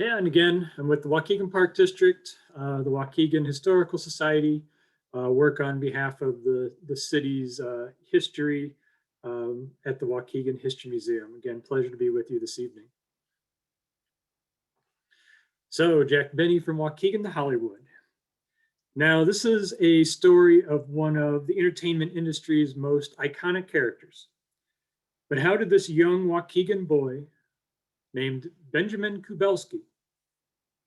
Yeah, and again, I'm with the Waukegan Park District, the Waukegan Historical Society, work on behalf of the city's history at the Waukegan History Museum. Again, pleasure to be with you this evening. So, Jack Benny from Waukegan to Hollywood. Now, this is a story of one of the entertainment industry's most iconic characters. But how did this young Waukegan boy named Benjamin Kubelski,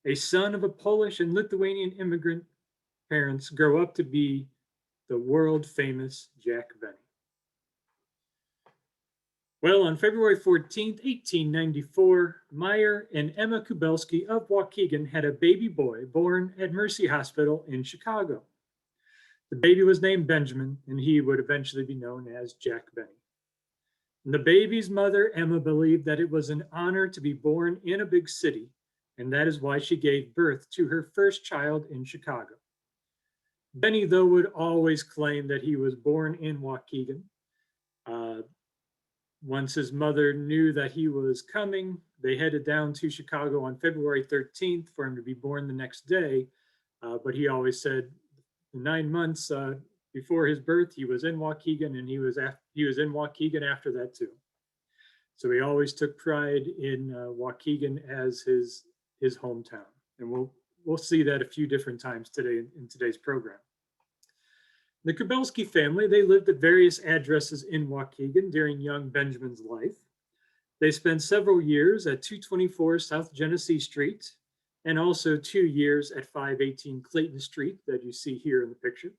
a son of a Polish and Lithuanian immigrant parents, grow up to be the world famous Jack Benny? Well, on February 14th, 1894, Meyer and Emma Kubelski of Waukegan had a baby boy born at Mercy Hospital in Chicago. The baby was named Benjamin, and he would eventually be known as Jack Benny. And the baby's mother, Emma, believed that it was an honor to be born in a big city, and that is why she gave birth to her first child in Chicago. Benny, though, would always claim that he was born in Waukegan. Once his mother knew that he was coming, they headed down to Chicago on February 13th for him to be born the next day. But he always said 9 months before his birth, he was in Waukegan, and he was in Waukegan after that too. So he always took pride in Waukegan as his hometown, and we'll see that a few different times today in today's program. The Kubelski family, they lived at various addresses in Waukegan during young Benjamin's life. They spent several years at 224 South Genesee Street, and also 2 years at 518 Clayton Street that you see here in the picture.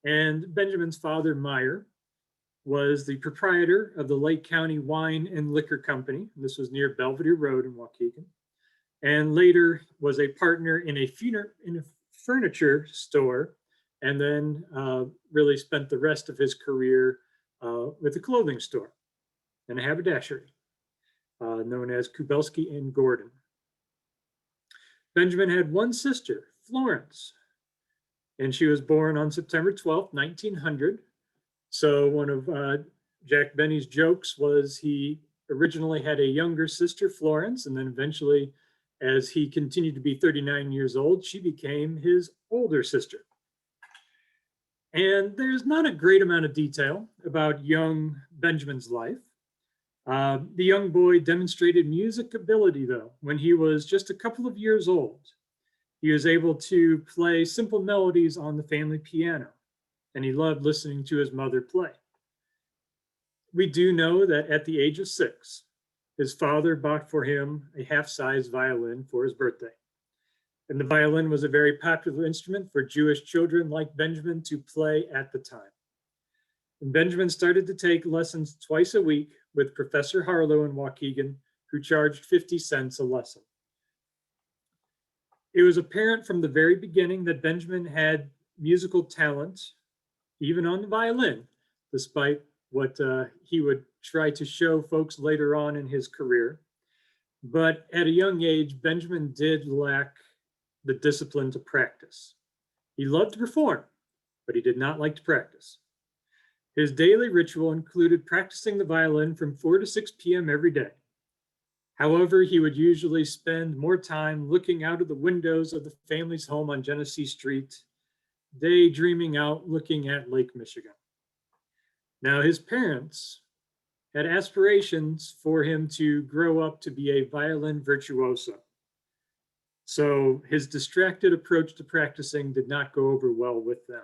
And Benjamin's father, Meyer, was the proprietor of the Lake County Wine and Liquor Company. This was near Belvedere Road in Waukegan. And later was a partner in a furniture store, and then really spent the rest of his career with a clothing store and a haberdashery known as Kubelski and Gordon. Benjamin had one sister, Florence, and she was born on September 12th, 1900. So one of Jack Benny's jokes was he originally had a younger sister, Florence, and then eventually, as he continued to be 39 years old, she became his older sister. And there's not a great amount of detail about young Benjamin's life. The young boy demonstrated music ability, though, when he was just a couple of years old. He was able to play simple melodies on the family piano, and he loved listening to his mother play. We do know that at the age of 6, his father bought for him a half-size violin for his birthday. And the violin was a very popular instrument for Jewish children like Benjamin to play at the time. And Benjamin started to take lessons twice a week with Professor Harlow in Waukegan, who charged 50 cents a lesson. It was apparent from the very beginning that Benjamin had musical talent, even on the violin, despite what he would try to show folks later on in his career. But at a young age, Benjamin did lack the discipline to practice. He loved to perform, but he did not like to practice. His daily ritual included practicing the violin from 4 to 6 p.m. every day. However, he would usually spend more time looking out of the windows of the family's home on Genesee Street, daydreaming out looking at Lake Michigan. Now, his parents had aspirations for him to grow up to be a violin virtuoso. So his distracted approach to practicing did not go over well with them.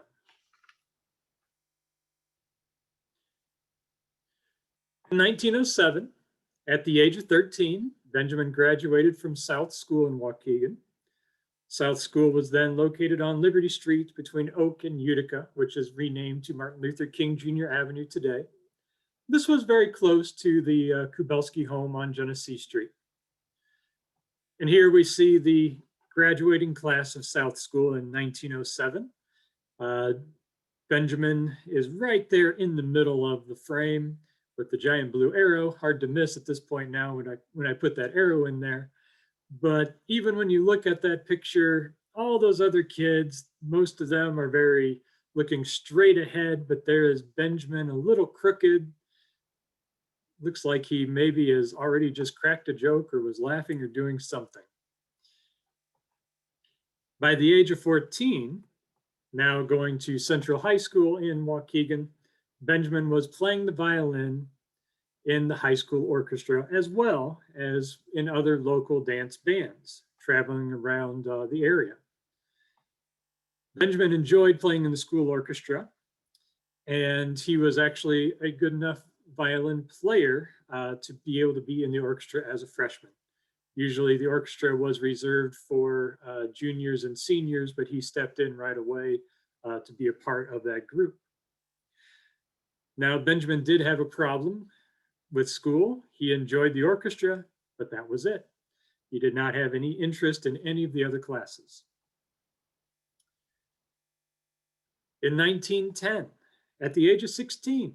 In 1907, at the age of 13, Benjamin graduated from South School in Waukegan. South School was then located on Liberty Street between Oak and Utica, which is renamed to Martin Luther King Jr. Avenue today. This was very close to the Kubelski home on Genesee Street. And here we see the graduating class of South School in 1907. Benjamin is right there in the middle of the frame with the giant blue arrow. Hard to miss at this point now when I put that arrow in there. But even when you look at that picture, all those other kids, most of them are very looking straight ahead, but there is Benjamin a little crooked, looks like he maybe has already just cracked a joke or was laughing or doing something. By the age of 14, now going to Central High School in Waukegan, Benjamin was playing the violin in the high school orchestra as well as in other local dance bands traveling around the area. Benjamin enjoyed playing in the school orchestra, and he was actually a good enough violin player to be able to be in the orchestra as a freshman. Usually the orchestra was reserved for juniors and seniors, but he stepped in right away to be a part of that group. Now, Benjamin did have a problem with school. He enjoyed the orchestra, but that was it. He did not have any interest in any of the other classes. In 1910, at the age of 16,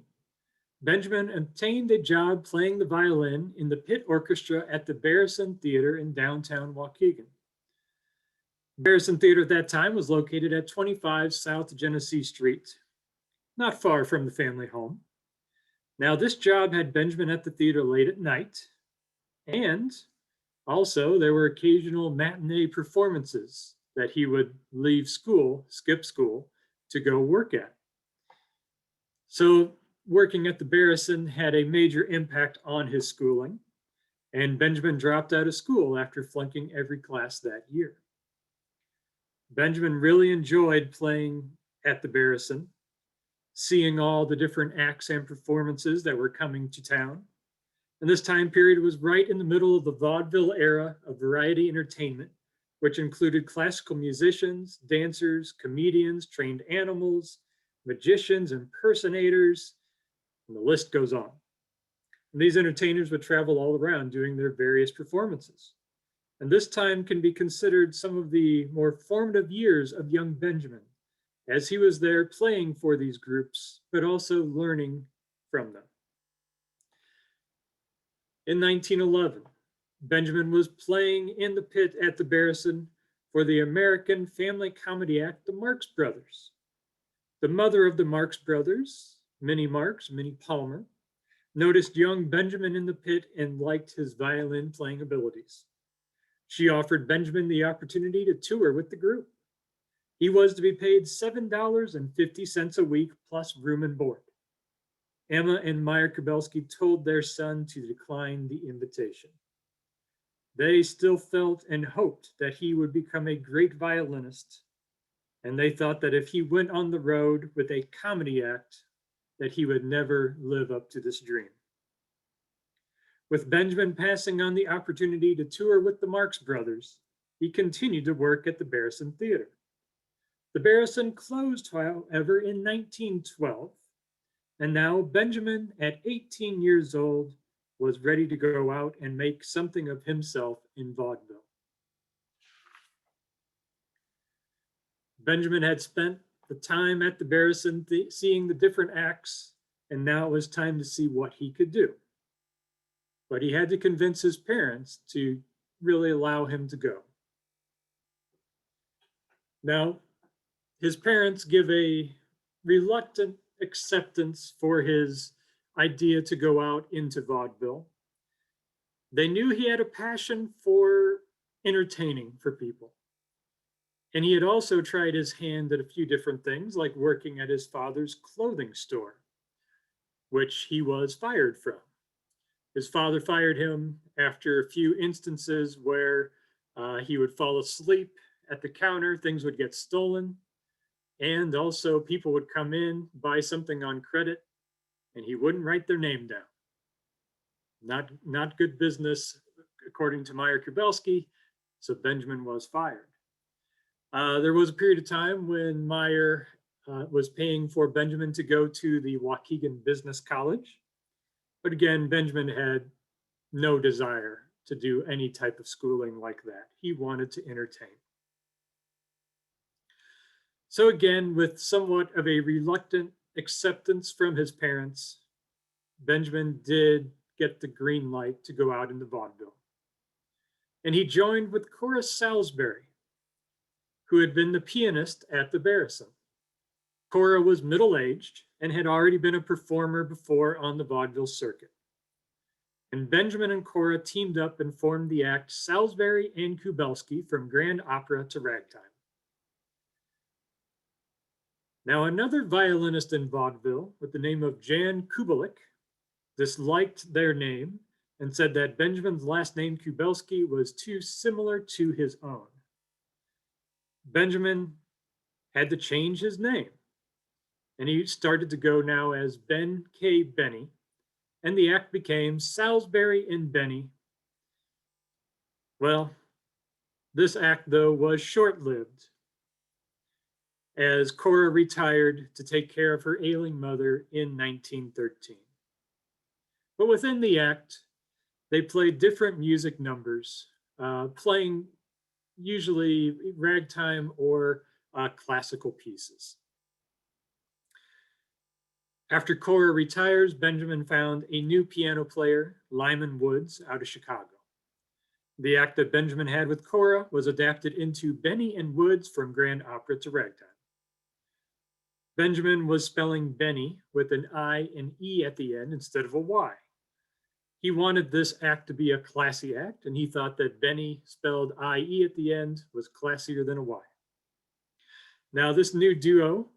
Benjamin obtained a job playing the violin in the pit orchestra at the Barrison Theater in downtown Waukegan. Barrison Theater at that time was located at 25 South Genesee Street, not far from the family home. Now, this job had Benjamin at the theater late at night, and also there were occasional matinee performances that he would leave school, skip school, to go work at. So working at the Barrison had a major impact on his schooling, and Benjamin dropped out of school after flunking every class that year. Benjamin really enjoyed playing at the Barrison, seeing all the different acts and performances that were coming to town. And this time period was right in the middle of the vaudeville era of variety entertainment, which included classical musicians, dancers, comedians, trained animals, magicians, impersonators, and the list goes on. And these entertainers would travel all around doing their various performances. And this time can be considered some of the more formative years of young Benjamin, as he was there playing for these groups, but also learning from them. In 1911, Benjamin was playing in the pit at the Barrison for the American family comedy act, the Marx Brothers. The mother of the Marx Brothers, Minnie Marx, Minnie Palmer, noticed young Benjamin in the pit and liked his violin playing abilities. She offered Benjamin the opportunity to tour with the group. He was to be paid $7.50 a week plus room and board. Emma and Meyer Kubelski told their son to decline the invitation. They still felt and hoped that he would become a great violinist, and they thought that if he went on the road with a comedy act, that he would never live up to this dream. With Benjamin passing on the opportunity to tour with the Marx Brothers, he continued to work at the Barrison Theater. The Barrison closed, however, in 1912, and now Benjamin, at 18 years old, was ready to go out and make something of himself in vaudeville. Benjamin had spent the time at the Barrison seeing the different acts, and now it was time to see what he could do. But he had to convince his parents to really allow him to go. Now, his parents give a reluctant acceptance for his idea to go out into vaudeville. They knew he had a passion for entertaining for people. And he had also tried his hand at a few different things, like working at his father's clothing store, which he was fired from. His father fired him after a few instances where he would fall asleep at the counter, things would get stolen, and also people would come in, buy something on credit, and he wouldn't write their name down. Not good business, according to Meyer Kubelski, so Benjamin was fired. There was a period of time when Meyer was paying for Benjamin to go to the Waukegan Business College. But again, Benjamin had no desire to do any type of schooling like that. He wanted to entertain. So again, with somewhat of a reluctant acceptance from his parents, Benjamin did get the green light to go out into vaudeville. And he joined with Cora Salisbury, who had been the pianist at the Barrison. Cora was middle-aged and had already been a performer before on the vaudeville circuit. And Benjamin and Cora teamed up and formed the act Salisbury and Kubelski from grand opera to ragtime. Now, another violinist in vaudeville with the name of Jan Kubelik disliked their name and said that Benjamin's last name, Kubelski, was too similar to his own. Benjamin had to change his name, and he started to go now as Ben K. Benny, and the act became Salisbury and Benny. Well, this act, though, was short-lived, as Cora retired to take care of her ailing mother in 1913. But within the act, they played different music numbers, playing usually ragtime or classical pieces. After Cora retires, Benjamin found a new piano player, Lyman Woods, out of Chicago. The act that Benjamin had with Cora was adapted into Benny and Woods from grand opera to ragtime. Benjamin was spelling Benny with an I and E at the end instead of a Y. He wanted this act to be a classy act, and he thought that Benny spelled I-E at the end was classier than a Y. Now, this new duo,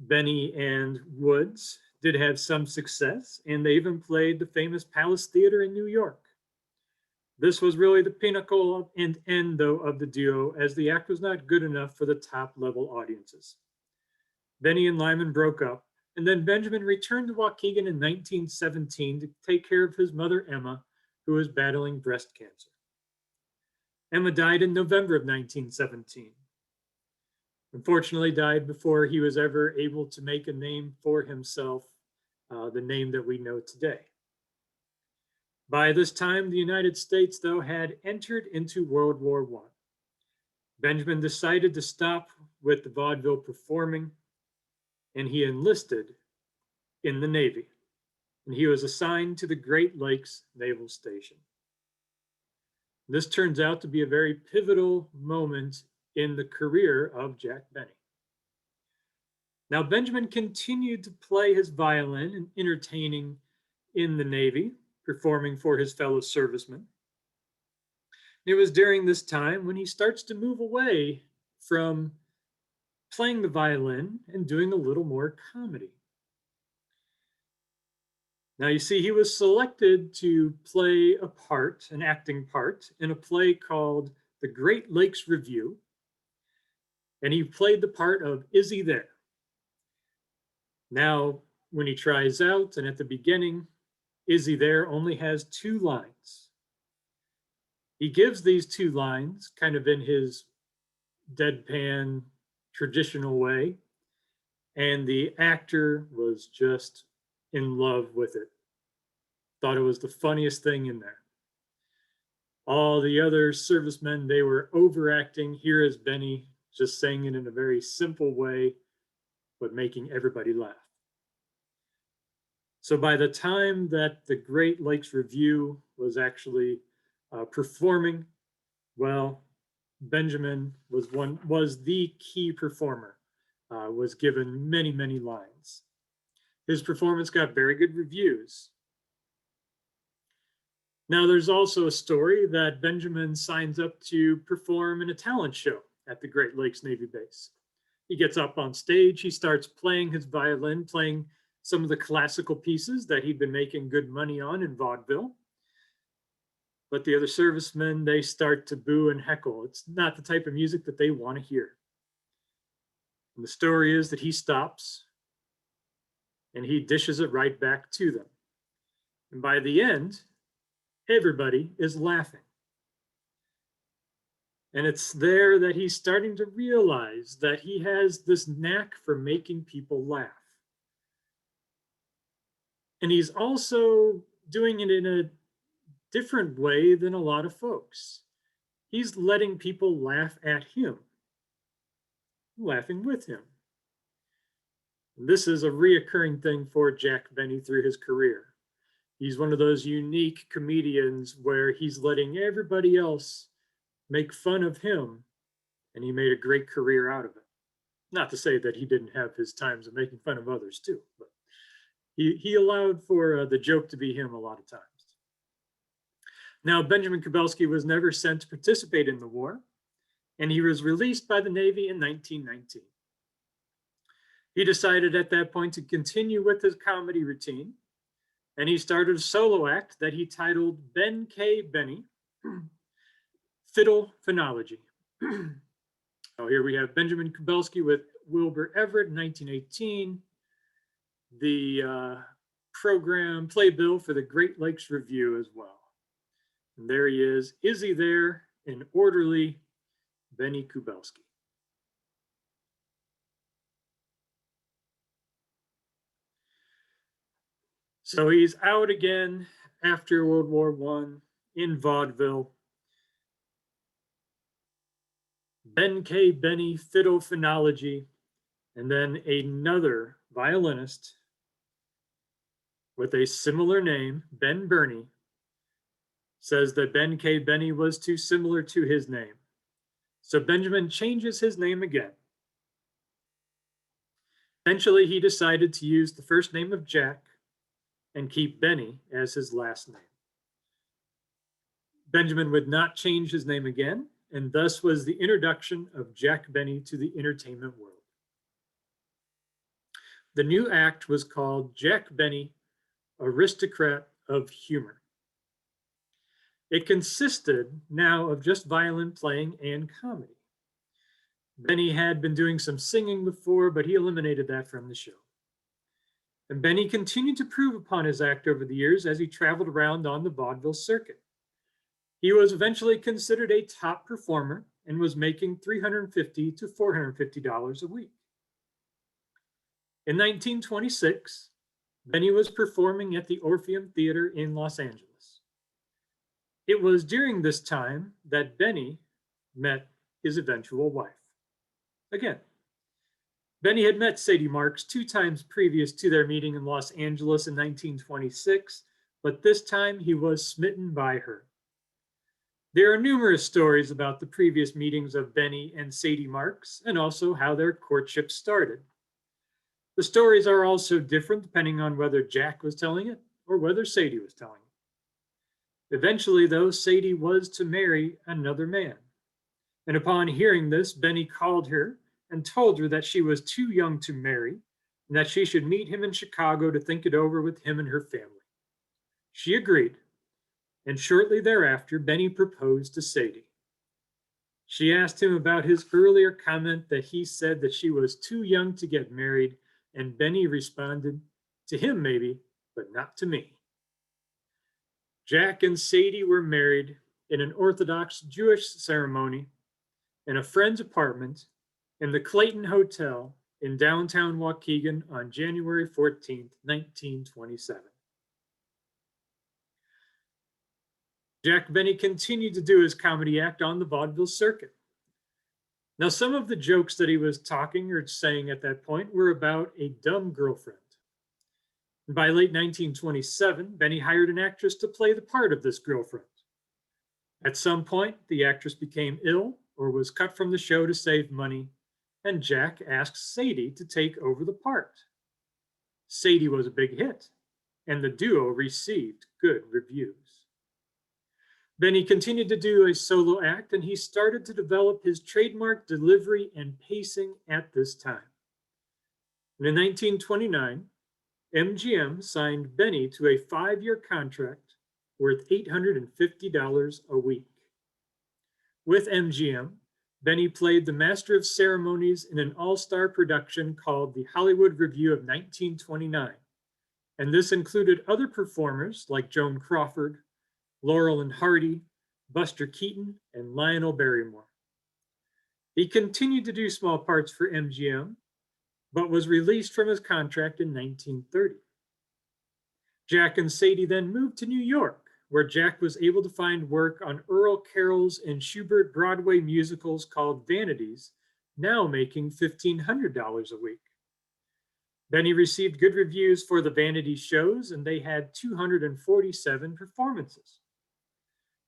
Benny and Woods, did have some success, and they even played the famous Palace Theater in New York. This was really the pinnacle and end, though, of the duo, as the act was not good enough for the top-level audiences. Benny and Lyman broke up, and then Benjamin returned to Waukegan in 1917 to take care of his mother, Emma, who was battling breast cancer. Emma died in November of 1917. Unfortunately, died before he was ever able to make a name for himself, the name that we know today. By this time, the United States, though, had entered into World War I. Benjamin decided to stop with the vaudeville performing, and he enlisted in the Navy, and he was assigned to the Great Lakes Naval Station. This turns out to be a very pivotal moment in the career of Jack Benny. Now, Benjamin continued to play his violin and entertaining in the Navy, performing for his fellow servicemen. It was during this time when he starts to move away from playing the violin and doing a little more comedy. Now, you see, he was selected to play a part, an acting part, in a play called The Great Lakes Review, and he played the part of Is He There? Now, when he tries out, and at the beginning, Is He There only has 2 lines. He gives these 2 lines kind of in his deadpan, traditional way, and the actor was just in love with it. Thought it was the funniest thing in there. All the other servicemen, they were overacting. Here is Benny just saying it in a very simple way, but making everybody laugh. So by the time that the Great Lakes Review was actually performing, well, Benjamin was the key performer, was given many, many lines. His performance got very good reviews. Now, there's also a story that Benjamin signs up to perform in a talent show at the Great Lakes Navy Base. He gets up on stage, he starts playing his violin, playing some of the classical pieces that he'd been making good money on in vaudeville. But the other servicemen, they start to boo and heckle. It's not the type of music that they want to hear. And the story is that he stops and he dishes it right back to them. And by the end, everybody is laughing. And it's there that he's starting to realize that he has this knack for making people laugh. And he's also doing it in a different way than a lot of folks. He's letting people laugh at him, laughing with him. And this is a reoccurring thing for Jack Benny through his career. He's one of those unique comedians where he's letting everybody else make fun of him, and he made a great career out of it. Not to say that he didn't have his times of making fun of others too, but he allowed for the joke to be him a lot of times. Now, Benjamin Kubelski was never sent to participate in the war, and he was released by the Navy in 1919. He decided at that point to continue with his comedy routine, and he started a solo act that he titled Ben K. Benny, Fiddle Phonology. Oh, here we have Benjamin Kubelski with Wilbur Everett in 1918, the program playbill for the Great Lakes Review as well. And there he is he there, an orderly Benny Kubelski. So he's out again after World War I in vaudeville. Ben K. Benny, Fiddle Phonology, and then another violinist with a similar name, Ben Burney, says that Ben K. Benny was too similar to his name. So Benjamin changes his name again. Eventually, he decided to use the first name of Jack and keep Benny as his last name. Benjamin would not change his name again, and thus was the introduction of Jack Benny to the entertainment world. The new act was called Jack Benny, Aristocrat of Humor. It consisted now of just violin playing and comedy. Benny had been doing some singing before, but he eliminated that from the show. And Benny continued to prove upon his act over the years as he traveled around on the vaudeville circuit. He was eventually considered a top performer and was making $350 to $450 a week. In 1926, Benny was performing at the Orpheum Theater in Los Angeles. It was during this time that Benny met his eventual wife. Again, Benny had met Sadie Marks 2 times previous to their meeting in Los Angeles in 1926, but this time he was smitten by her. There are numerous stories about the previous meetings of Benny and Sadie Marks, and also how their courtship started. The stories are also different depending on whether Jack was telling it or whether Sadie was telling it. Eventually, though, Sadie was to marry another man. And upon hearing this, Benny called her and told her that she was too young to marry and that she should meet him in Chicago to think it over with him and her family. She agreed, and shortly thereafter, Benny proposed to Sadie. She asked him about his earlier comment that he said that she was too young to get married, and Benny responded, "To him maybe, but not to me." Jack and Sadie were married in an Orthodox Jewish ceremony in a friend's apartment in the Clayton Hotel in downtown Waukegan on January 14th, 1927. Jack Benny continued to do his comedy act on the vaudeville circuit. Now, some of the jokes that he was talking or saying at that point were about a dumb girlfriend. And by late 1927, Benny hired an actress to play the part of this girlfriend. At some point, the actress became ill or was cut from the show to save money, and Jack asked Sadie to take over the part. Sadie was a big hit, and the duo received good reviews. Benny continued to do a solo act, and he started to develop his trademark delivery and pacing at this time. And in 1929, MGM signed Benny to a 5-year contract worth $850 a week. With MGM, Benny played the master of ceremonies in an all-star production called the Hollywood Review of 1929, and this included other performers like Joan Crawford, Laurel and Hardy, Buster Keaton, and Lionel Barrymore. He continued to do small parts for MGM, but was released from his contract in 1930. Jack and Sadie then moved to New York, where Jack was able to find work on Earl Carroll's and Schubert Broadway musicals called Vanities, now making $1,500 a week. Benny received good reviews for the Vanities shows, and they had 247 performances.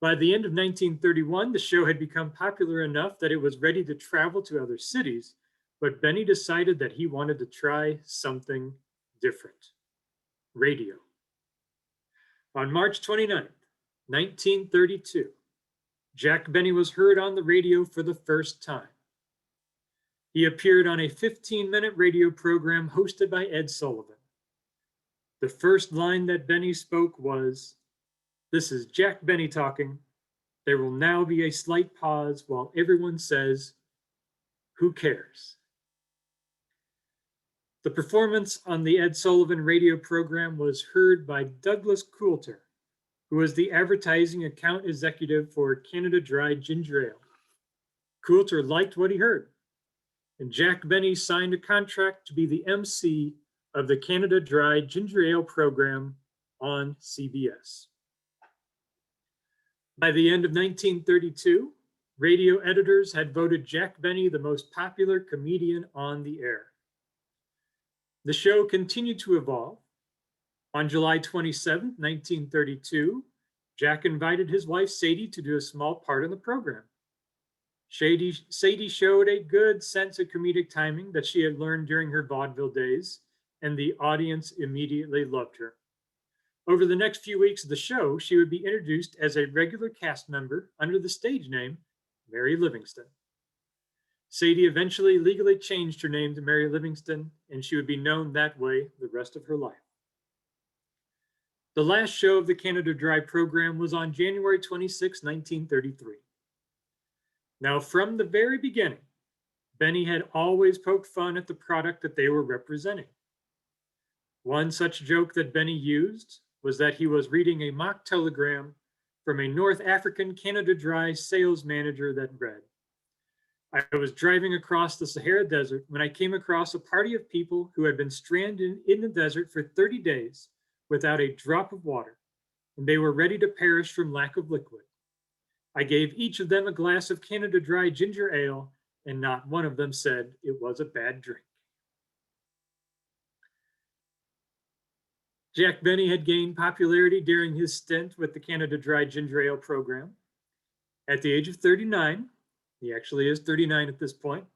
By the end of 1931, the show had become popular enough that it was ready to travel to other cities, but Benny decided that he wanted to try something different: radio. On March 29, 1932. Jack Benny was heard on the radio for the first time. He appeared on a 15-minute radio program hosted by Ed Sullivan. The first line that Benny spoke was, "This is Jack Benny talking. There will now be a slight pause while everyone says, 'Who cares?'" The performance on the Ed Sullivan radio program was heard by Douglas Coulter, who was the advertising account executive for Canada Dry Ginger Ale. Coulter liked what he heard, and Jack Benny signed a contract to be the MC of the Canada Dry Ginger Ale program on CBS. By the end of 1932, radio editors had voted Jack Benny the most popular comedian on the air. The show continued to evolve. On July 27, 1932, Jack invited his wife Sadie to do a small part in the program. Sadie showed a good sense of comedic timing that she had learned during her vaudeville days, and the audience immediately loved her. Over the next few weeks of the show, she would be introduced as a regular cast member under the stage name Mary Livingston. Sadie eventually legally changed her name to Mary Livingston, and she would be known that way the rest of her life. The last show of the Canada Dry program was on January 26, 1933. Now, from the very beginning, Benny had always poked fun at the product that they were representing. One such joke that Benny used was that he was reading a mock telegram from a North African Canada Dry sales manager that read, "I was driving across the Sahara Desert when I came across a party of people who had been stranded in the desert for 30 days without a drop of water, and they were ready to perish from lack of liquid. I gave each of them a glass of Canada Dry ginger ale, and not one of them said it was a bad drink." Jack Benny had gained popularity during his stint with the Canada Dry Ginger Ale program. At the age of 39, he actually is 39 at this point,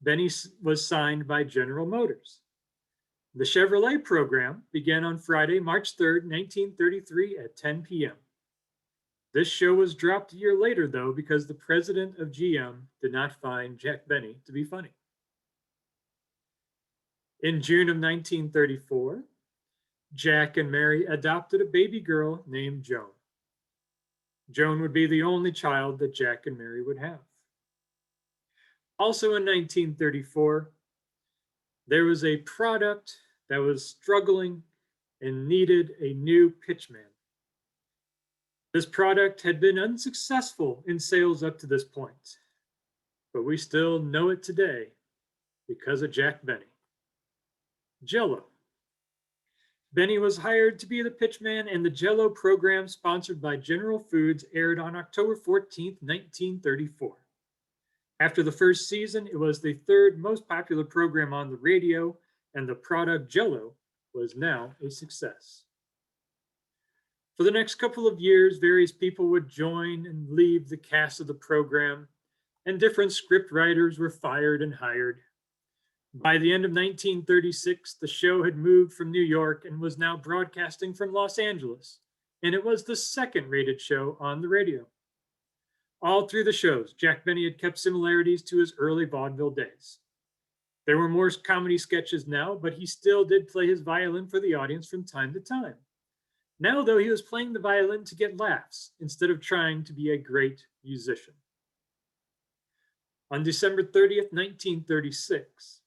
Benny was signed by General Motors. The Chevrolet program began on Friday, March 3rd, 1933 at 10 p.m. This show was dropped a year later, though, because the president of GM did not find Jack Benny to be funny. In June of 1934, Jack and Mary adopted a baby girl named Joan. Joan would be the only child that Jack and Mary would have. Also in 1934, there was a product that was struggling and needed a new pitchman. This product had been unsuccessful in sales up to this point, but we still know it today because of Jack Benny. Jell-O. Benny was hired to be the pitchman, and the Jell-O program, sponsored by General Foods, aired on October 14, 1934. After the first season, it was the third most popular program on the radio, and the product Jell-O was now a success. For the next couple of years, various people would join and leave the cast of the program, and different script writers were fired and hired. By the end of 1936, the show had moved from New York and was now broadcasting from Los Angeles, and it was the second rated show on the radio. All through the shows, Jack Benny had kept similarities to his early vaudeville days. There were more comedy sketches now, but he still did play his violin for the audience from time to time. Now, though, he was playing the violin to get laughs instead of trying to be a great musician. On December 30th, 1936,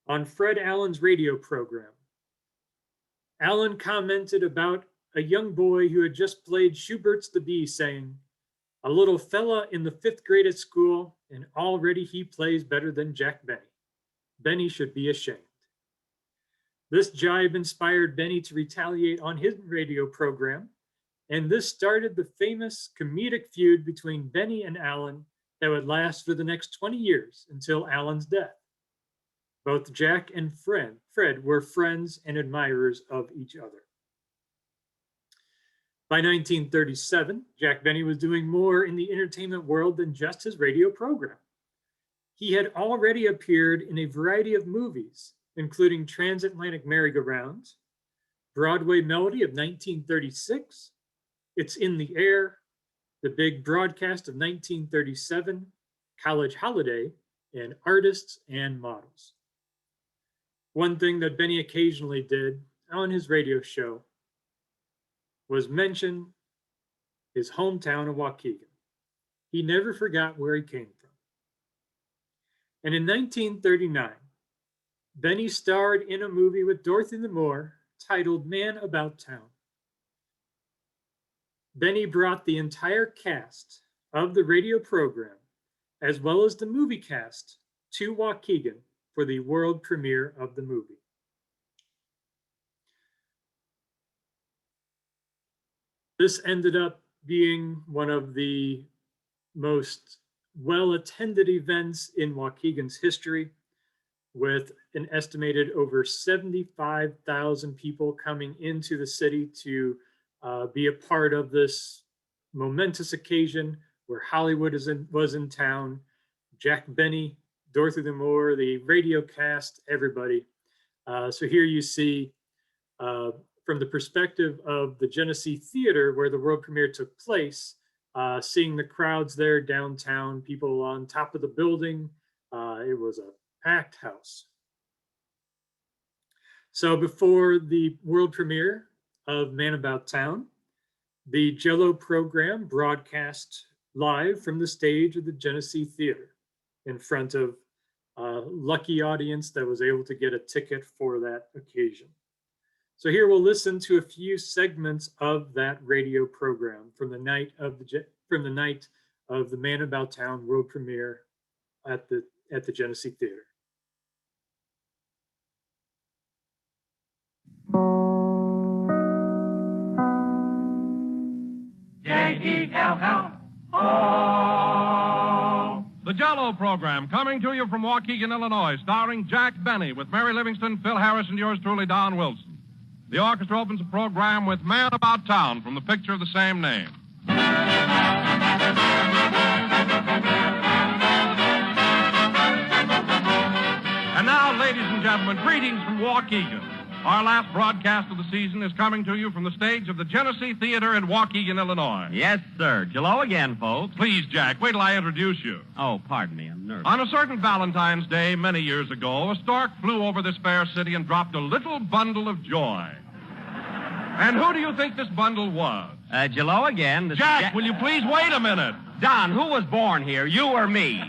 on Fred Allen's radio program, Allen commented about a young boy who had just played Schubert's The Bee, saying, "A little fella in the 5th grade at school, and already he plays better than Jack Benny. Benny should be ashamed." This jibe inspired Benny to retaliate on his radio program, and this started the famous comedic feud between Benny and Allen that would last for the next 20 years until Allen's death. Both Jack and Fred were friends and admirers of each other. By 1937, Jack Benny was doing more in the entertainment world than just his radio program. He had already appeared in a variety of movies, including Transatlantic Merry-Go-Round, Broadway Melody of 1936, It's in the Air, the big broadcast of 1937, College Holiday, and Artists and Models. One thing that Benny occasionally did on his radio show was mention his hometown of Waukegan. He never forgot where he came from. And in 1939, Benny starred in a movie with Dorothy Lamour titled Man About Town. Benny brought the entire cast of the radio program, as well as the movie cast, to Waukegan for the world premiere of the movie. This ended up being one of the most well-attended events in Waukegan's history, with an estimated over 75,000 people coming into the city to be a part of this momentous occasion where Hollywood was in town, Jack Benny, Dorothy Lamour, the radio cast, everybody. So here you see, from the perspective of the Genesee Theater, where the world premiere took place, seeing the crowds there downtown, people on top of the building. It was a packed house. So before the world premiere of Man About Town, the Jell-O program broadcast live from the stage of the Genesee Theater in front of a lucky audience that was able to get a ticket for that occasion. So here we'll listen to a few segments of that radio program from the night of the Man About Town world premiere at the Genesee Theater. J-E-L-L-O. The Jell-O program coming to you from Waukegan, Illinois, starring Jack Benny with Mary Livingston, Phil Harris, and yours truly, Don Wilson. The orchestra opens the program with Man About Town from the picture of the same name. And now, ladies and gentlemen, greetings from Waukegan. Our last broadcast of the season is coming to you from the stage of the Genesee Theater in Waukegan, Illinois. Yes, sir. Jell-O again, folks. Please, Jack, wait till I introduce you. Oh, pardon me. I'm nervous. On a certain Valentine's Day many years ago, a stork flew over this fair city and dropped a little bundle of joy. And who do you think this bundle was? Jell-O again. This Jack, will you please wait a minute? Don, who was born here, you or me?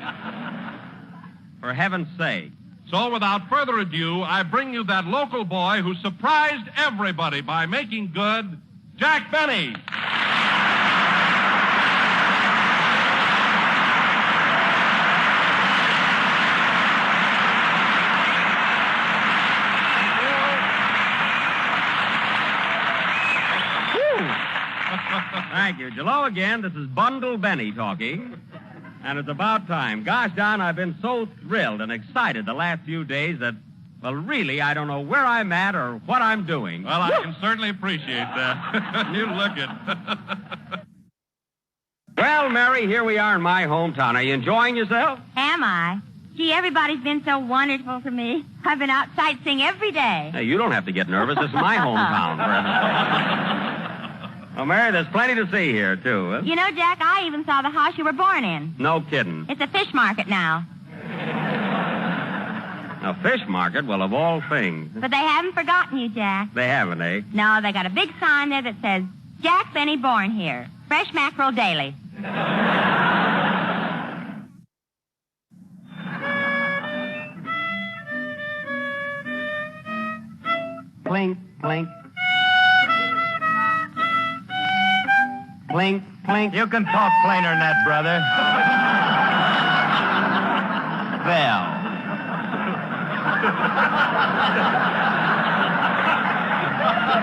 For heaven's sake. So without further ado, I bring you that local boy who surprised everybody by making good, Jack Benny. Thank you. Jell-O again. This is Bundle Benny talking. And it's about time. Gosh, Don, I've been so thrilled and excited the last few days that, well, really, I don't know where I'm at or what I'm doing. Well, I can certainly appreciate that. You look it. Well, Mary, here we are in my hometown. Are you enjoying yourself? Am I? Gee, everybody's been so wonderful to me. I've been out sightseeing every day. Hey, you don't have to get nervous. This is my hometown, for heaven's sake. Well, Mary, there's plenty to see here, too. Huh? You know, Jack, I even saw the house you were born in. No kidding. It's a fish market now. A fish market? Well, of all things. But they haven't forgotten you, Jack. They haven't, eh? No, they got a big sign there that says, Jack Benny born here. Fresh mackerel daily. Clink, clink. Clink, clink. You can talk plainer than that, brother. Bell.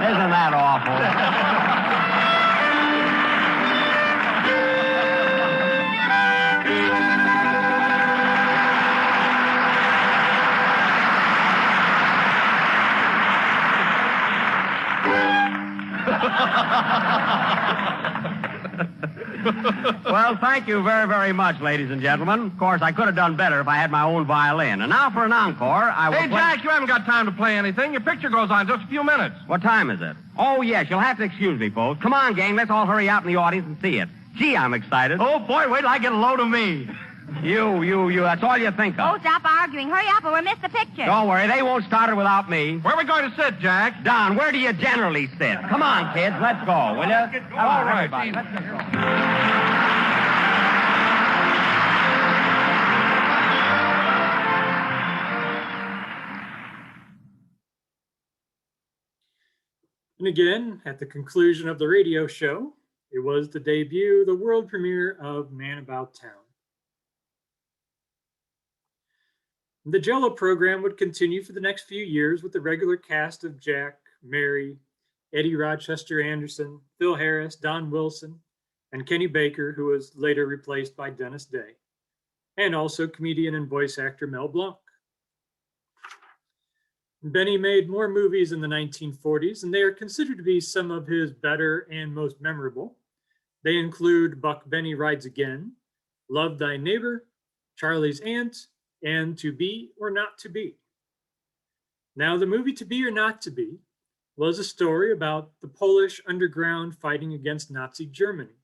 Isn't that awful? Well, thank you very, very much, ladies and gentlemen. Of course, I could have done better if I had my own violin. And now for an encore, I will Hey, Jack, you haven't got time to play anything. Your picture goes on in just a few minutes. What time is it? Oh, yes, you'll have to excuse me, folks. Come on, gang, let's all hurry out in the audience and see it. Gee, I'm excited. Oh, boy, wait till I get a load of me. You, that's all you think Oh, of. stop arguing. Hurry up or we'll miss the picture. Don't worry, they won't start it without me. Where are we going to sit, Jack? Don, where do you generally sit? Come on, kids, let's go, will you? All right, everybody. geez. Let's get going. And again, at the conclusion of the radio show, it was the debut, the world premiere of Man About Town. The Jell-O program would continue for the next few years with the regular cast of Jack, Mary, Eddie Rochester Anderson, Phil Harris, Don Wilson, and Kenny Baker, who was later replaced by Dennis Day, and also comedian and voice actor Mel Blanc. Benny made more movies in the 1940s, and they are considered to be some of his better and most memorable. They include Buck Benny Rides Again, Love Thy Neighbor, Charlie's Aunt, and To Be or Not to Be. Now, the movie To Be or Not to Be was a story about the Polish underground fighting against Nazi Germany.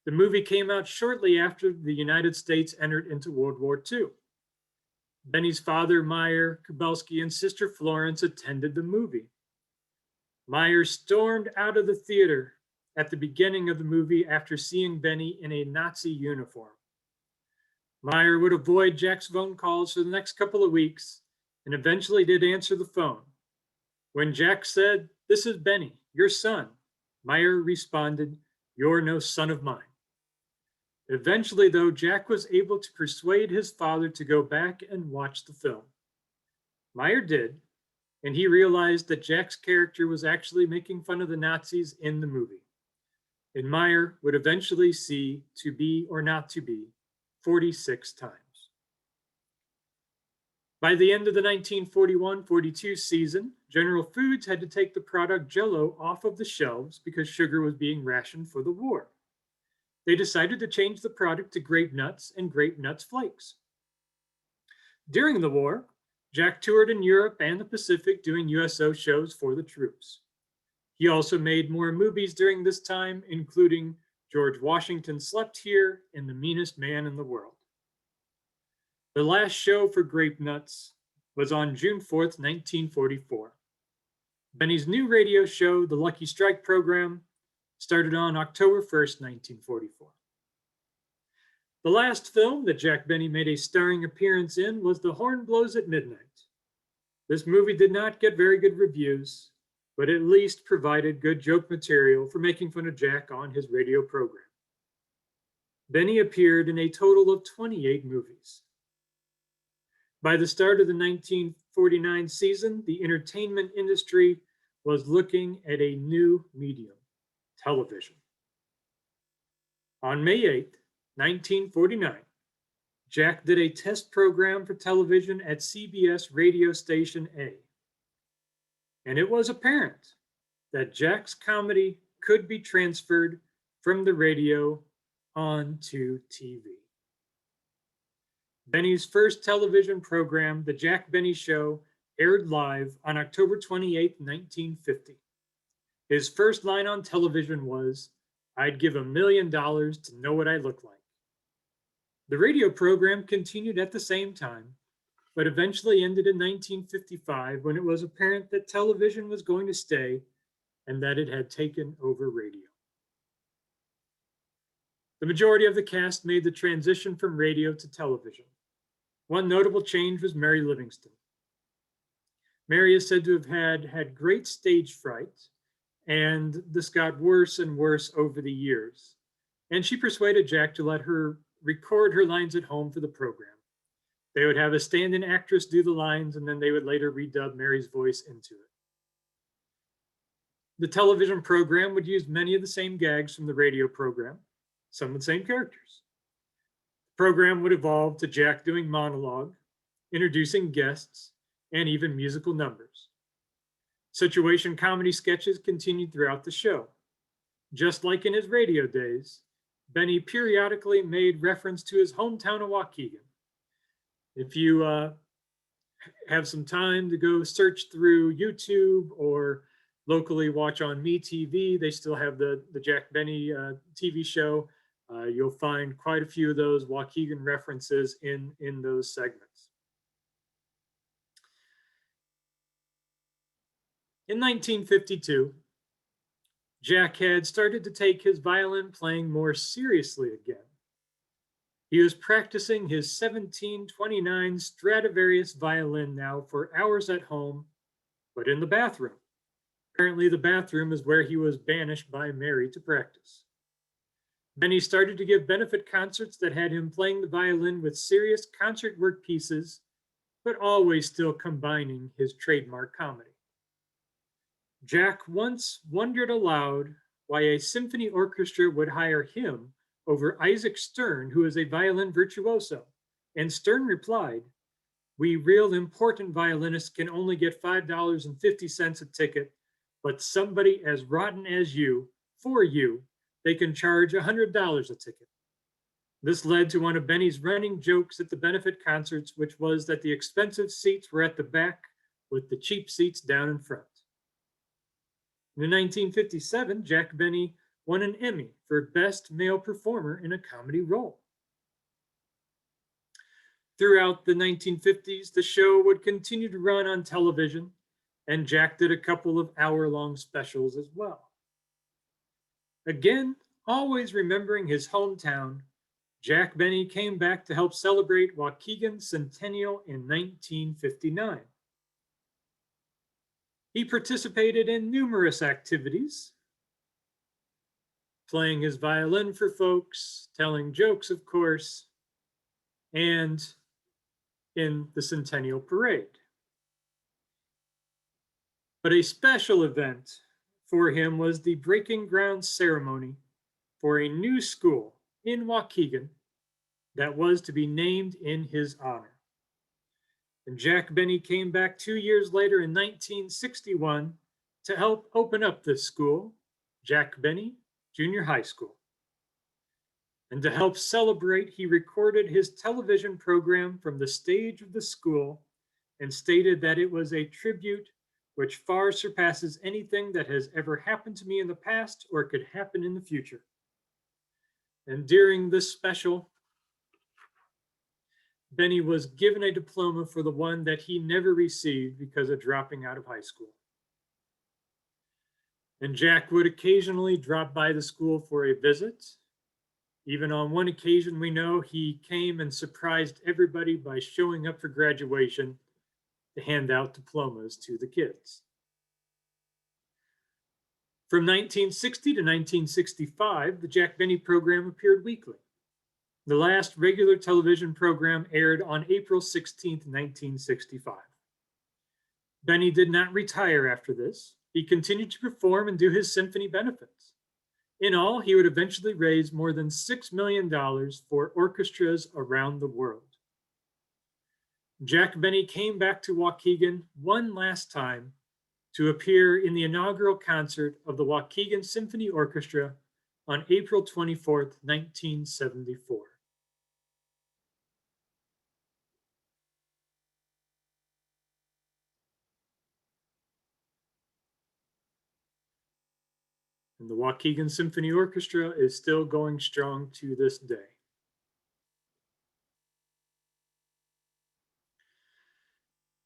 The movie came out shortly after the United States entered into World War II. Benny's father, Meyer, Kubelski, and sister Florence attended the movie. Meyer stormed out of the theater at the beginning of the movie after seeing Benny in a Nazi uniform. Meyer would avoid Jack's phone calls for the next couple of weeks and eventually did answer the phone. When Jack said, "This is Benny, your son," Meyer responded, "You're no son of mine." Eventually, though, Jack was able to persuade his father to go back and watch the film. Meyer did, and he realized that Jack's character was actually making fun of the Nazis in the movie. And Meyer would eventually see To Be or Not to Be 46 times. By the end of the 1941-42 season, General Foods had to take the product Jell-O off of the shelves because sugar was being rationed for the war. They decided to change the product to grape nuts and grape nuts flakes. During the war, Jack toured in Europe and the Pacific doing USO shows for the troops. He also made more movies during this time, including George Washington Slept Here and The Meanest Man in the World. The last show for Grape Nuts was on June 4th, 1944. Benny's new radio show, The Lucky Strike program, started on October 1st, 1944. The last film that Jack Benny made a starring appearance in was The Horn Blows at Midnight. This movie did not get very good reviews, but at least provided good joke material for making fun of Jack on his radio program. Benny appeared in a total of 28 movies. By the start of the 1949 season, the entertainment industry was looking at a new medium: television. On May 8th, 1949, Jack did a test program for television at CBS radio station A. And it was apparent that Jack's comedy could be transferred from the radio onto TV. Benny's first television program, The Jack Benny Show, aired live on October 28, 1950. His first line on television was, "I'd give $1 million to know what I look like." The radio program continued at the same time, but eventually ended in 1955 when it was apparent that television was going to stay and that it had taken over radio. The majority of the cast made the transition from radio to television. One notable change was Mary Livingston. Mary is said to have had great stage fright, and this got worse and worse over the years. And she persuaded Jack to let her record her lines at home for the program. They would have a stand-in actress do the lines, and then they would later redub Mary's voice into it. The television program would use many of the same gags from the radio program, some of the same characters. The program would evolve to Jack doing monologue, introducing guests, and even musical numbers. Situation comedy sketches continued throughout the show. Just like in his radio days, Benny periodically made reference to his hometown of Waukegan. If you have some time to go search through YouTube or locally watch on MeTV, they still have the Jack Benny TV show. You'll find quite a few of those Waukegan references in those segments. In 1952, Jack had started to take his violin playing more seriously again. He was practicing his 1729 Stradivarius violin now for hours at home, but in the bathroom. Apparently, the bathroom is where he was banished by Mary to practice. Then he started to give benefit concerts that had him playing the violin with serious concert work pieces, but always still combining his trademark comedy. Jack once wondered aloud why a symphony orchestra would hire him over Isaac Stern, who is a violin virtuoso. And Stern replied, "We real important violinists can only get $5.50 a ticket, but somebody as rotten as you, for you, they can charge $100 a ticket." This led to one of Benny's running jokes at the benefit concerts, which was that the expensive seats were at the back with the cheap seats down in front. In 1957, Jack Benny won an Emmy for Best Male Performer in a Comedy Role. Throughout the 1950s, the show would continue to run on television, and Jack did a couple of hour-long specials as well. Again, always remembering his hometown, Jack Benny came back to help celebrate Waukegan's centennial in 1959. He participated in numerous activities, playing his violin for folks, telling jokes, of course, and in the Centennial Parade. But a special event for him was the breaking ground ceremony for a new school in Waukegan that was to be named in his honor. And Jack Benny came back 2 years later in 1961 to help open up this school, Jack Benny Junior High School. And to help celebrate, he recorded his television program from the stage of the school and stated that it was a tribute which far surpasses anything that has ever happened to me in the past or could happen in the future. And during this special, Benny was given a diploma for the one that he never received because of dropping out of high school. And Jack would occasionally drop by the school for a visit. Even on one occasion, we know he came and surprised everybody by showing up for graduation to hand out diplomas to the kids. From 1960 to 1965, the Jack Benny program appeared weekly. The last regular television program aired on April 16, 1965. Benny did not retire after this. He continued to perform and do his symphony benefits. In all, he would eventually raise more than $6 million for orchestras around the world. Jack Benny came back to Waukegan one last time to appear in the inaugural concert of the Waukegan Symphony Orchestra on April 24, 1974. And the Waukegan Symphony Orchestra is still going strong to this day.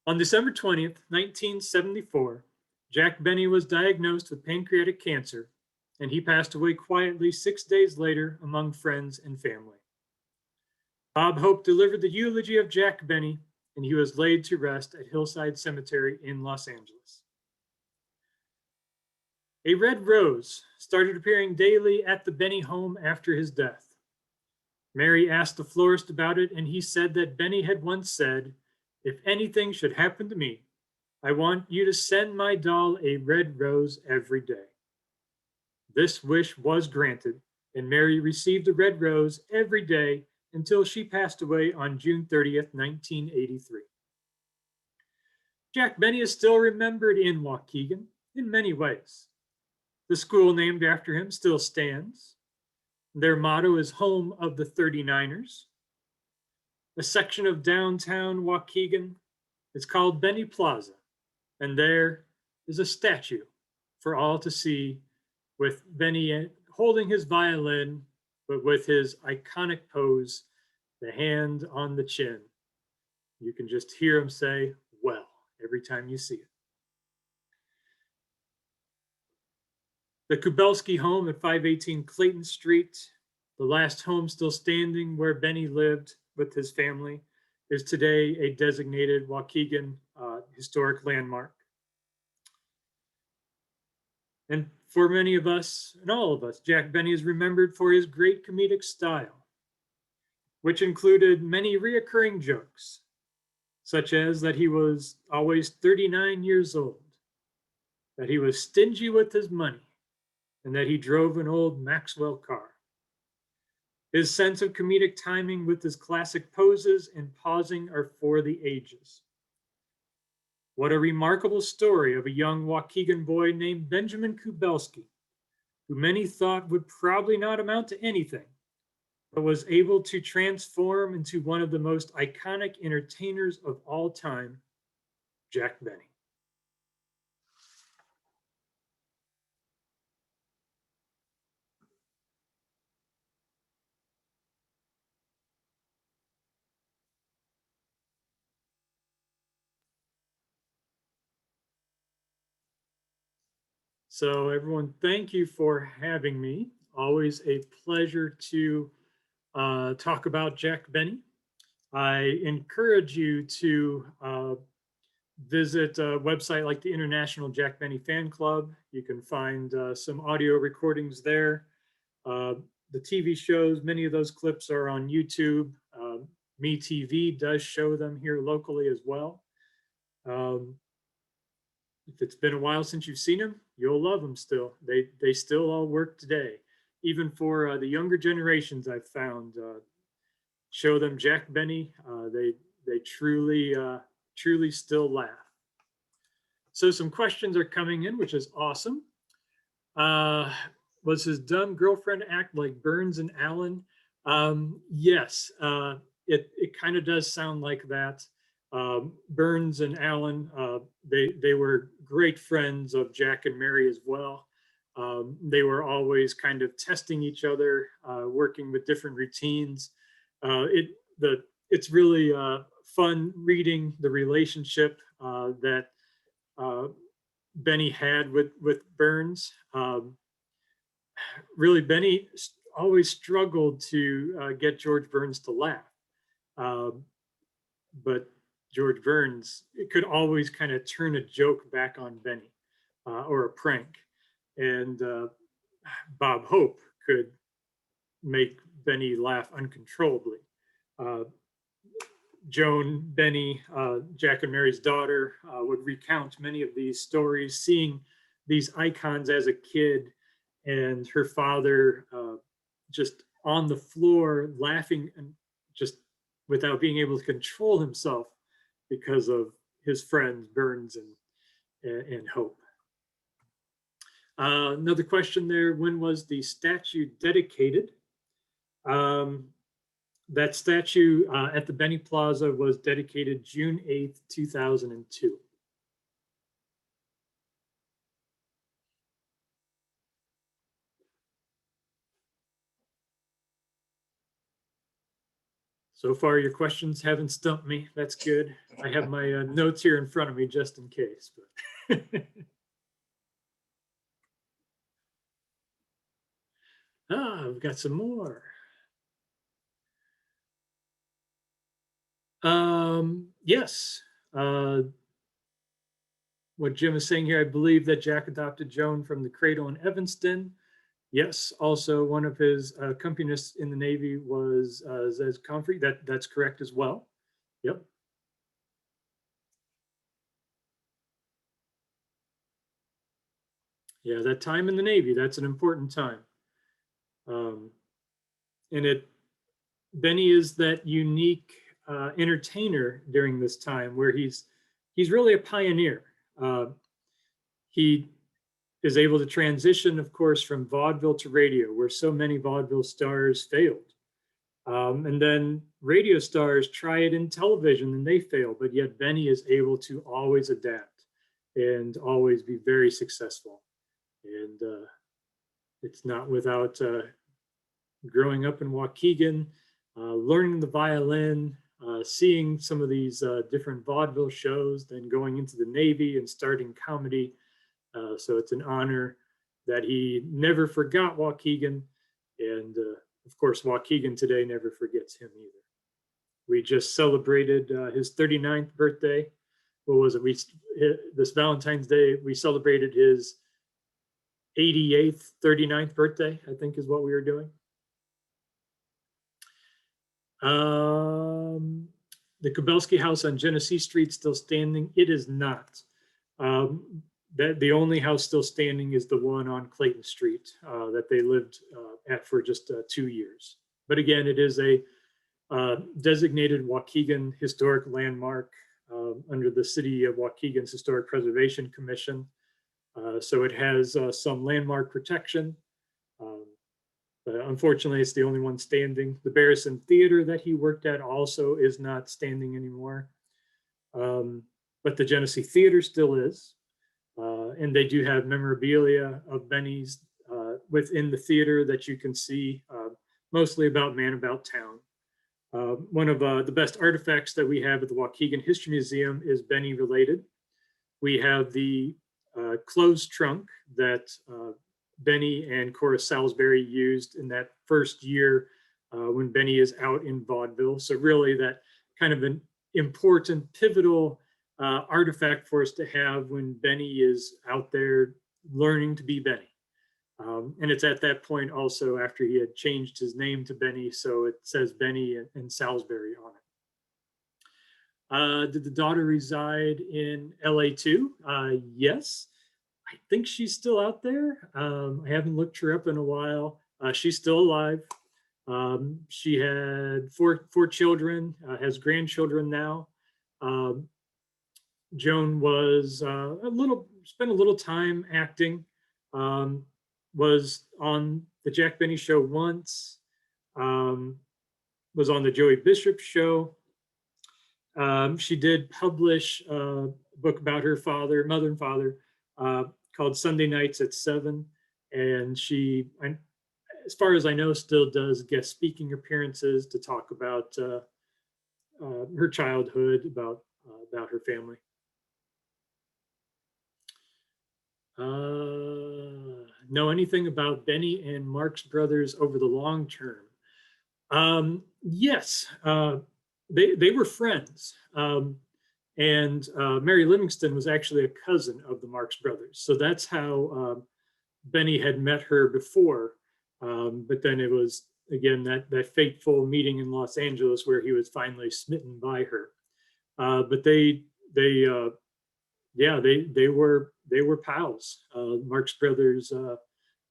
On December 20th, 1974, Jack Benny was diagnosed with pancreatic cancer, and he passed away quietly 6 days later among friends and family. Bob Hope delivered the eulogy of Jack Benny, and he was laid to rest at Hillside Cemetery in Los Angeles. A red rose started appearing daily at the Benny home after his death. Mary asked the florist about it, and he said that Benny had once said, "If anything should happen to me, I want you to send my doll a red rose every day." This wish was granted, and Mary received a red rose every day until she passed away on June 30th, 1983. Jack Benny is still remembered in Waukegan in many ways. The school named after him still stands. Their motto is Home of the 39ers. A section of downtown Waukegan is called Benny Plaza, and there is a statue for all to see with Benny holding his violin, but with his iconic pose, the hand on the chin. You can just hear him say, "Well," every time you see it. The Kubelski home at 518 Clayton Street, the last home still standing where Benny lived with his family, is today a designated Waukegan historic landmark. And for many of us, and all of us, Jack Benny is remembered for his great comedic style, which included many reoccurring jokes, such as that he was always 39 years old, that he was stingy with his money, and that he drove an old Maxwell car. His sense of comedic timing with his classic poses and pausing are for the ages. What a remarkable story of a young Waukegan boy named Benjamin Kubelski, who many thought would probably not amount to anything, but was able to transform into one of the most iconic entertainers of all time, Jack Benny. So everyone, thank you for having me. Always a pleasure to talk about Jack Benny. I encourage you to visit a website like the International Jack Benny Fan Club. You can find some audio recordings there. The TV shows, many of those clips are on YouTube. MeTV does show them here locally as well. If it's been a while since you've seen them, you'll love them still. They still all work today. Even for the younger generations, I've found, show them Jack Benny. They truly still laugh. So some questions are coming in, which is awesome. Was his dumb girlfriend act like Burns and Allen? Yes, it kind of does sound like that. Burns and Allen, they were great friends of Jack and Mary as well. They were always kind of testing each other, working with different routines. It's really fun reading the relationship that Benny had with Burns. Really, Benny always struggled to get George Burns to laugh. But George Burns, it could always kind of turn a joke back on Benny or a prank. And Bob Hope could make Benny laugh uncontrollably. Joan Benny, Jack and Mary's daughter, would recount many of these stories, seeing these icons as a kid and her father just on the floor laughing and just without being able to control himself because of his friends Burns and Hope. Another question there, when was the statue dedicated? That statue at the Benny Plaza was dedicated June 8th, 2002. So far, your questions haven't stumped me. That's good. I have my notes here in front of me just in case. But we've got some more. Yes. What Jim is saying here, I believe that Jack adopted Joan from the cradle in Evanston. Yes, also one of his accompanists in the Navy was Zez Comfrey. That's correct as well. Yep. Yeah, that time in the Navy, that's an important time. And Benny is that unique entertainer during this time where he's really a pioneer. He is able to transition, of course, from vaudeville to radio, where so many vaudeville stars failed. And then radio stars try it in television and they fail, but yet Benny is able to always adapt and always be very successful. And it's not without growing up in Waukegan, learning the violin, seeing some of these different vaudeville shows, then going into the Navy and starting comedy. So it's an honor that he never forgot Waukegan. And of course, Waukegan today never forgets him either. We just celebrated his 39th birthday. What was it? This Valentine's Day, we celebrated his 88th, 39th birthday, I think is what we were doing. The Kubelski House on Genesee Street still standing? It is not. The only house still standing is the one on Clayton Street that they lived at for just 2 years. But again, it is a designated Waukegan historic landmark under the City of Waukegan's Historic Preservation Commission. So it has some landmark protection. But unfortunately, it's the only one standing. The Barrison Theater that he worked at also is not standing anymore. But the Genesee Theater still is. And they do have memorabilia of Benny's within the theater that you can see, mostly about Man About Town. One of the best artifacts that we have at the Waukegan History Museum is Benny related. We have the clothes trunk that Benny and Cora Salisbury used in that first year when Benny is out in vaudeville. So really that kind of an important, pivotal artifact for us to have when Benny is out there learning to be Benny. And it's at that point also after he had changed his name to Benny, so it says Benny and Salisbury on it. Did the daughter reside in LA too? Yes. I think she's still out there. I haven't looked her up in a while. She's still alive. She had four children, has grandchildren now. Joan was spent a little time acting. Was on the Jack Benny show once. Was on the Joey Bishop show. She did publish a book about her mother and father, called Sunday Nights at 7. And she, as far as I know, still does guest speaking appearances to talk about her childhood, about her family. Know anything about Benny and Marx Brothers over the long term? Yes, they were friends. And Mary Livingston was actually a cousin of the Marx Brothers. So that's how Benny had met her before. But then it was, again, that fateful meeting in Los Angeles where he was finally smitten by her. But they were pals, Marx Brothers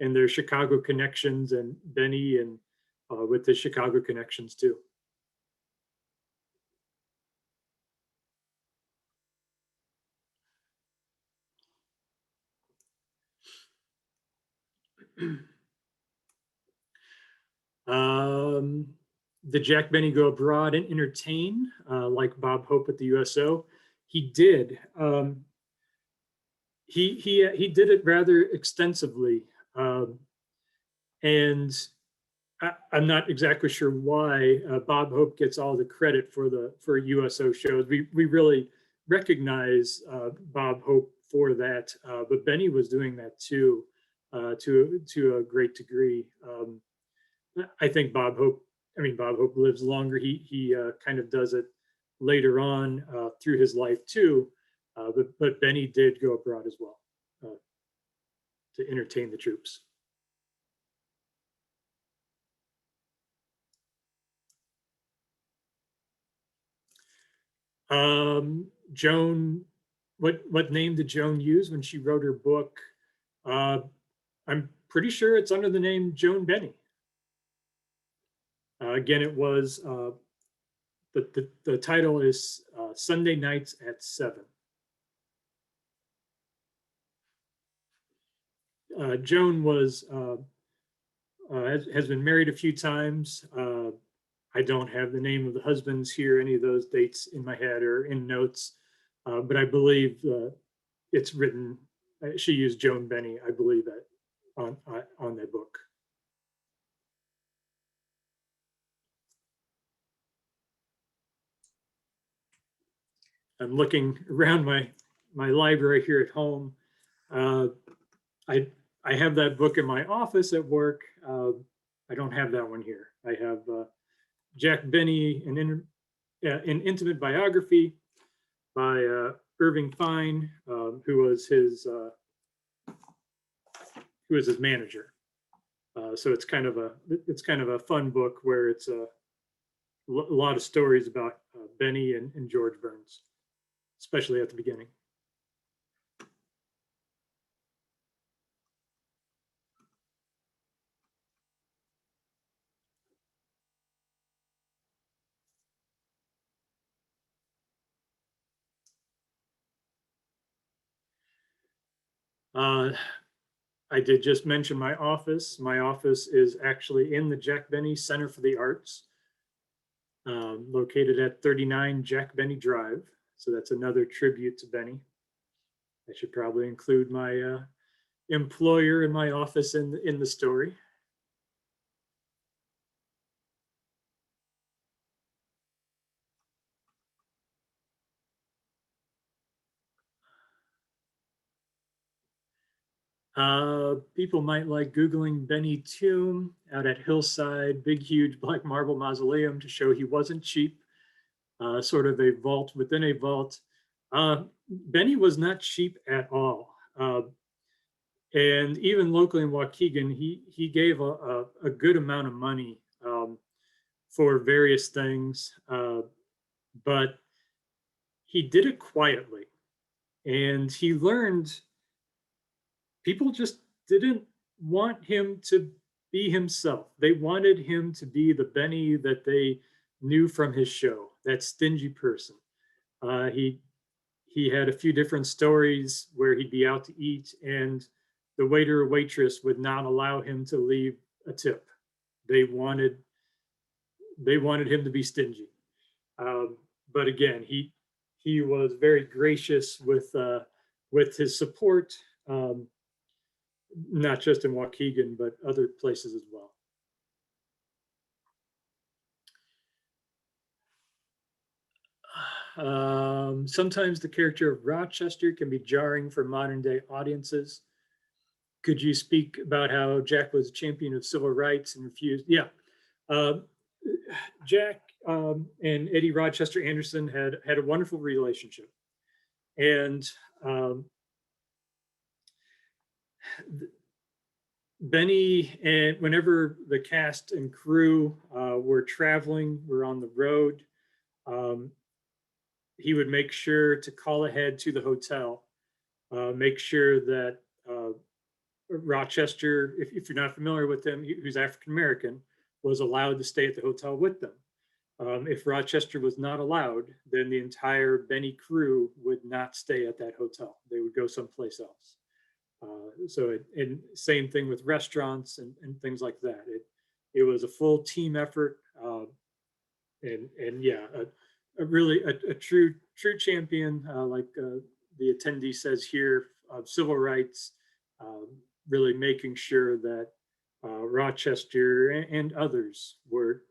and their Chicago connections, and Benny and with the Chicago connections too. Did Jack Benny go abroad and entertain like Bob Hope at the USO? He did. He did it rather extensively, and I'm not exactly sure why Bob Hope gets all the credit for USO shows. We really recognize Bob Hope for that, but Benny was doing that too, to a great degree. I think Bob Hope lives longer. He kind of does it later on through his life too. But Benny did go abroad as well to entertain the troops. Joan, what name did Joan use when she wrote her book? I'm pretty sure it's under the name Joan Benny. Again, it was, the title is Sunday Nights at 7. Joan has been married a few times. I don't have the name of the husbands here, any of those dates in my head or in notes, but I believe it's written. She used Joan Benny, I believe, on that book. I'm looking around my library here at home. I have that book in my office at work. I don't have that one here. I have Jack Benny, an intimate biography by Irving Fine, who was his manager. So it's kind of a fun book where it's a lot of stories about Benny and George Burns, especially at the beginning. I did just mention my office. My office is actually in the Jack Benny Center for the Arts, located at 39 Jack Benny Drive. So that's another tribute to Benny. I should probably include my employer in my office in the story. People might like Googling Benny Tomb out at Hillside, big, huge black marble mausoleum to show he wasn't cheap. Sort of a vault within a vault. Benny was not cheap at all. And even locally in Waukegan, he gave a good amount of money for various things, but he did it quietly. And he learned people just didn't want him to be himself. They wanted him to be the Benny that they knew from his show, that stingy person. He had a few different stories where he'd be out to eat and the waiter or waitress would not allow him to leave a tip. They wanted him to be stingy. But again, he was very gracious with his support, not just in Waukegan, but other places as well. Sometimes the character of Rochester can be jarring for modern day audiences. Could you speak about how Jack was a champion of civil rights and refused? Yeah. Jack and Eddie Rochester Anderson had a wonderful relationship. And Benny, and whenever the cast and crew were traveling, were on the road, he would make sure to call ahead to the hotel, make sure that Rochester, if you're not familiar with him, who's African American, was allowed to stay at the hotel with them. If Rochester was not allowed, then the entire Benny crew would not stay at that hotel. They would go someplace else. And same thing with restaurants and things like that. It was a full team effort, and yeah, a true champion, like the attendee says here, of civil rights, really making sure that Rochester and others were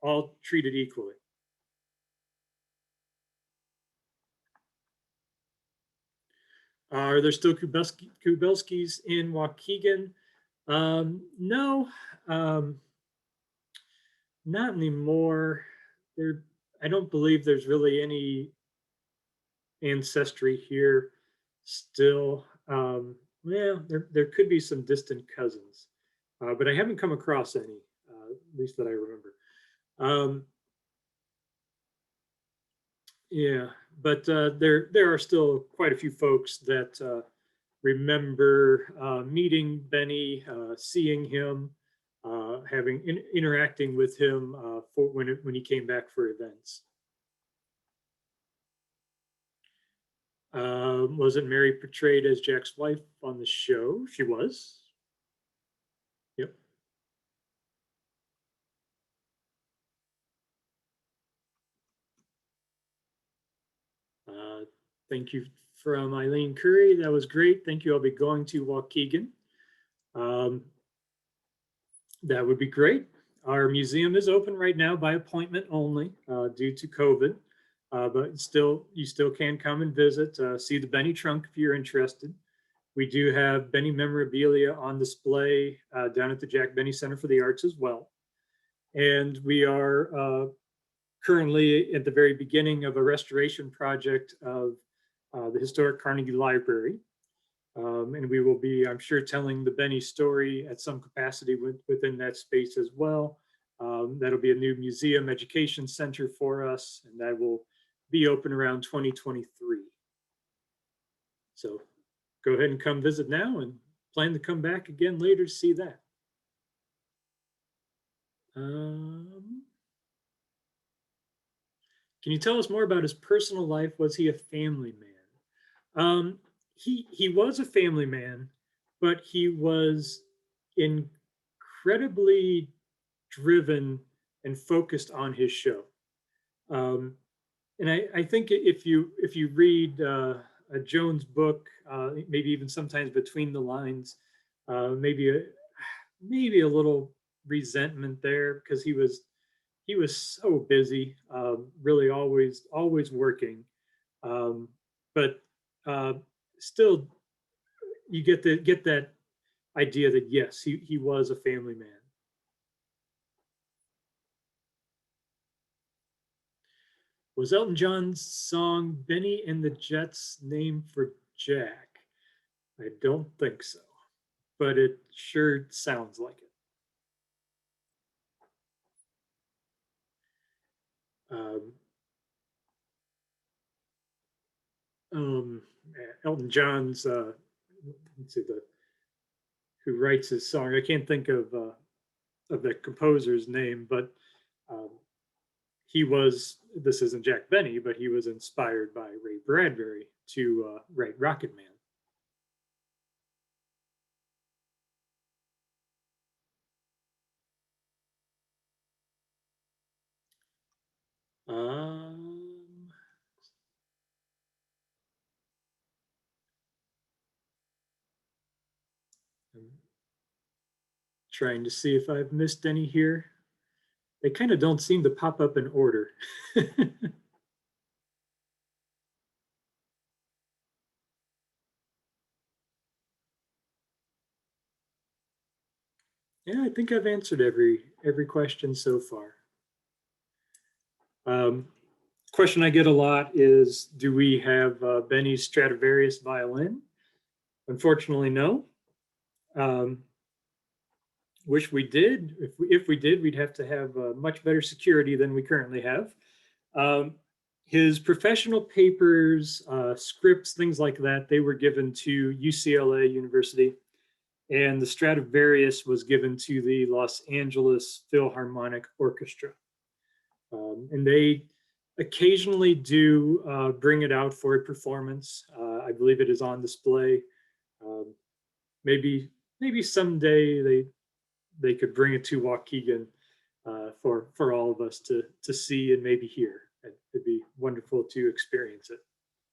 all treated equally. Are there still Kubelskis in Waukegan? No, not anymore. I don't believe there's really any ancestry here still. Well, there could be some distant cousins, but I haven't come across any, at least that I remember. Yeah, but there are still quite a few folks that remember meeting Benny, seeing him, interacting with him for when he came back for events. Wasn't Mary portrayed as Jack's wife on the show? She was. Thank you from Eileen Curry. That was great. Thank you. I'll be going to Waukegan. That would be great. Our museum is open right now by appointment only due to COVID, but you still can come and visit, see the Benny trunk if you're interested. We do have Benny memorabilia on display down at the Jack Benny Center for the Arts as well. And we are currently at the very beginning of a restoration project of the historic Carnegie Library. And we will be, I'm sure, telling the Benny story at some capacity within that space as well. That'll be a new museum education center for us, and that will be open around 2023. So go ahead and come visit now and plan to come back again later to see that. Can you tell us more about his personal life? Was he a family man? He was a family man, but he was incredibly driven and focused on his show. And I think if you read a Jones book, maybe even sometimes between the lines, maybe a little resentment there because he was so busy, really always working, but still you get that idea that yes, he was a family man. Was Elton John's song Benny and the Jets named for Jack? I don't think so, but it sure sounds like it. Elton John's, let's see, who writes his song. I can't think of the composer's name, but he was, this isn't Jack Benny, but he was inspired by Ray Bradbury to write Rocket Man. I'm trying to see if I've missed any here. They kind of don't seem to pop up in order. Yeah, I think I've answered every question so far. Question I get a lot is, do we have Benny's Stradivarius violin? Unfortunately, no. Wish we did. If we did, we'd have to have much better security than we currently have. His professional papers, scripts, things like that, they were given to UCLA University, and the Stradivarius was given to the Los Angeles Philharmonic Orchestra. And they occasionally do bring it out for a performance. I believe it is on display. Maybe someday they could bring it to Waukegan for all of us to see and maybe hear. It'd be wonderful to experience it.